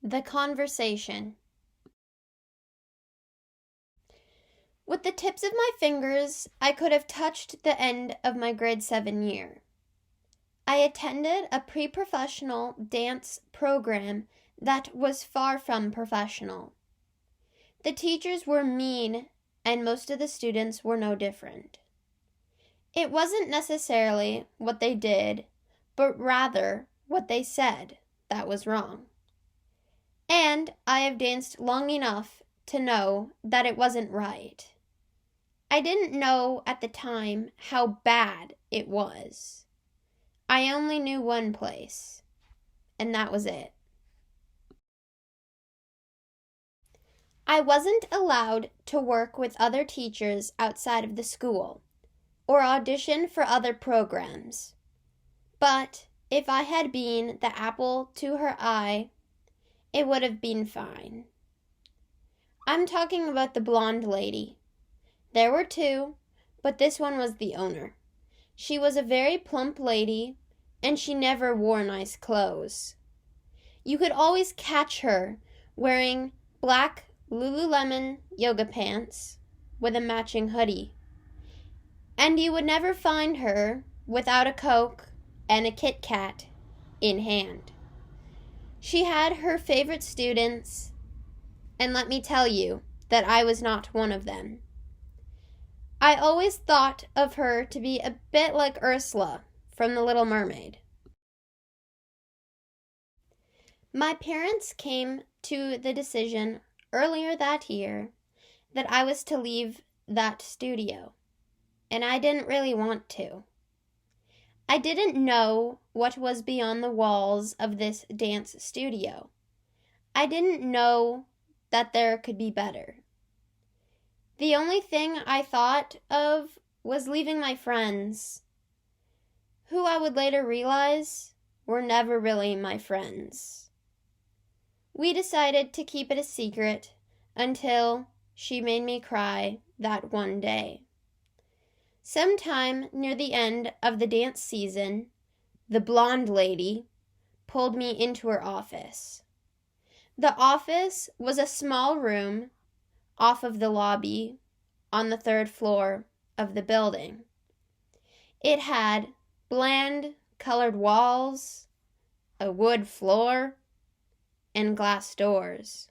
The conversation. With the tips of my fingers, I could have touched the end of my grade 7 year. I attended a pre-professional dance program that was far from professional. The teachers were mean, and most of the students were no different. It wasn't necessarily what they did, but rather what they said that was wrong. And I have danced long enough to know that it wasn't right. I didn't know at the time how bad it was. I only knew one place, and that was it. I wasn't allowed to work with other teachers outside of the school or audition for other programs. But if I had been the apple to her eye, it would have been fine. I'm talking about the blonde lady. There were two, but this one was the owner. She was a very plump lady, and she never wore nice clothes. You could always catch her wearing black Lululemon yoga pants with a matching hoodie. And you would never find her without a Coke and a Kit Kat in hand. She had her favorite students, and let me tell you that I was not one of them. I always thought of her to be a bit like Ursula from The Little Mermaid. My parents came to the decision earlier that year that I was to leave that studio, and I didn't really want to. I didn't know what was beyond the walls of this dance studio. I didn't know that there could be better. The only thing I thought of was leaving my friends, who I would later realize were never really my friends. We decided to keep it a secret until she made me cry that one day. Sometime near the end of the dance season, the blonde lady pulled me into her office. The office was a small room off of the lobby on the 3rd floor of the building. It had bland colored walls, a wood floor, and glass doors.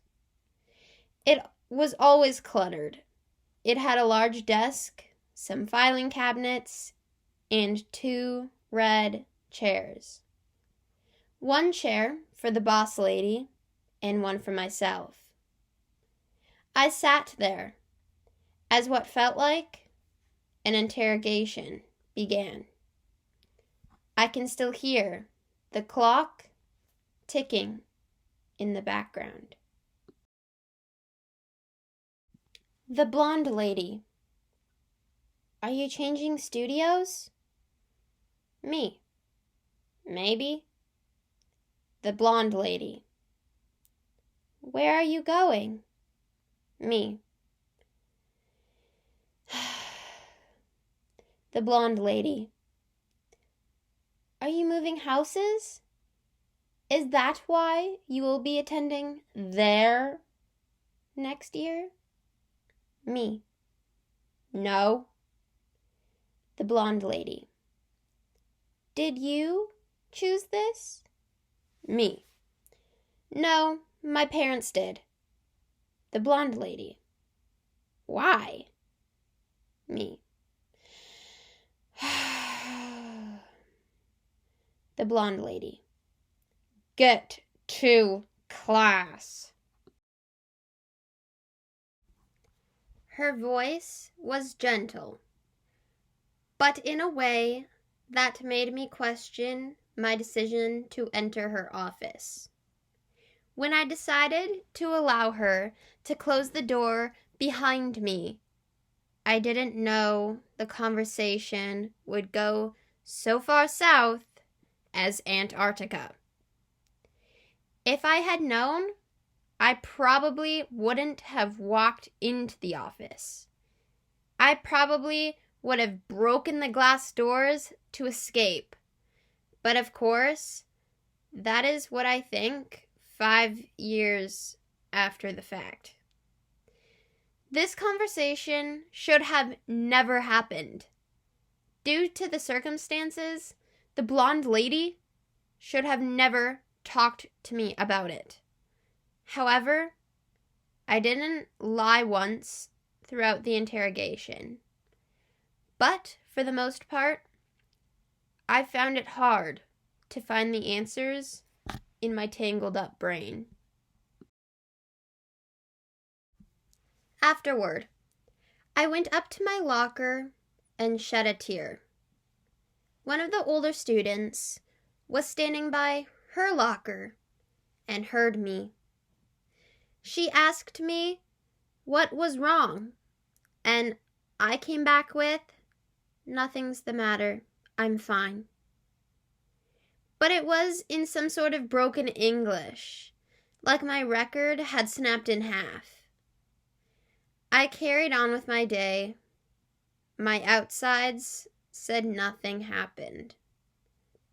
It was always cluttered. It had a large desk, some filing cabinets, and 2 red chairs. One chair for the boss lady and one for myself. I sat there as what felt like an interrogation began. I can still hear the clock ticking in the background. The blonde lady. Are you changing studios? Me. Maybe. The blonde lady. Where are you going? Me. The blonde lady. Are you moving houses? Is that why you will be attending there next year? Me. No. The blonde lady. Did you choose this? Me. No, my parents did. The blonde lady. Why? Me. The blonde lady. Get to class. Her voice was gentle, but in a way that made me question my decision to enter her office. When I decided to allow her to close the door behind me, I didn't know the conversation would go so far south as Antarctica. If I had known, I probably wouldn't have walked into the office. I probably would have broken the glass doors to escape. But of course, that is what I think 5 years after the fact. This conversation should have never happened. Due to the circumstances, the blonde lady should have never talked to me about it. However, I didn't lie once throughout the interrogation. But, for the most part, I found it hard to find the answers in my tangled up brain. Afterward, I went up to my locker and shed a tear. One of the older students was standing by her locker and heard me. She asked me what was wrong, and I came back with, "Nothing's the matter, I'm fine." But it was in some sort of broken English, like my record had snapped in half. I carried on with my day. My outsides said nothing happened,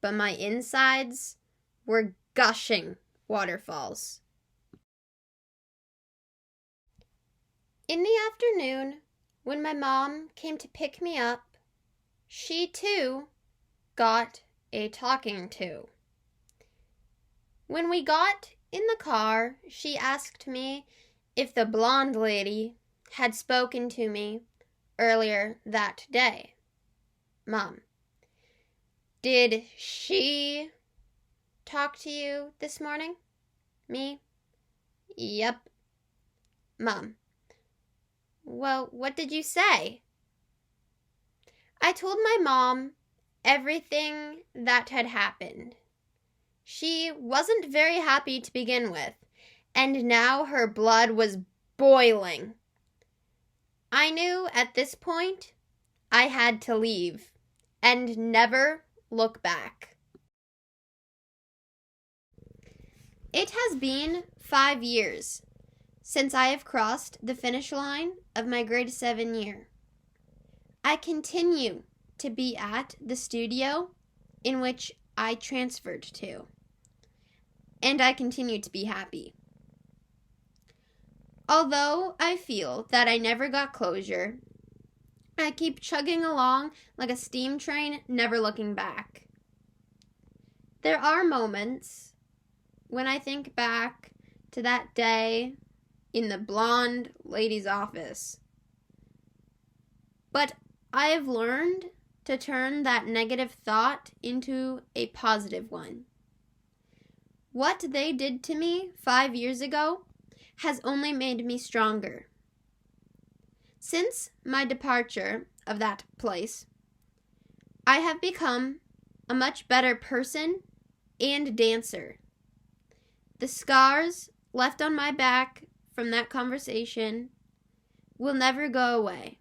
but my insides were gushing waterfalls. In the afternoon, when my mom came to pick me up, she too got a talking to. When we got in the car, she asked me if the blonde lady had spoken to me earlier that day. "Mom, did she talk to you this morning?" "Me? Yep." "Mom, well, what did you say?" I told my mom everything that had happened. She wasn't very happy to begin with, and now her blood was boiling. I knew at this point I had to leave and never look back. It has been 5 years since I have crossed the finish line of my grade 7 year. I continue to be at the studio in which I transferred to, and I continue to be happy. Although I feel that I never got closure, I keep chugging along like a steam train, never looking back. There are moments when I think back to that day in the blonde lady's office, but I have learned to turn that negative thought into a positive one. What they did to me 5 years ago has only made me stronger. Since my departure of that place, I have become a much better person and dancer. The scars left on my back from that conversation will never go away,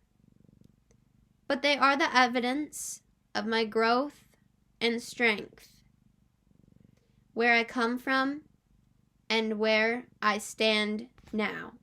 but they are the evidence of my growth and strength, where I come from and where I stand now.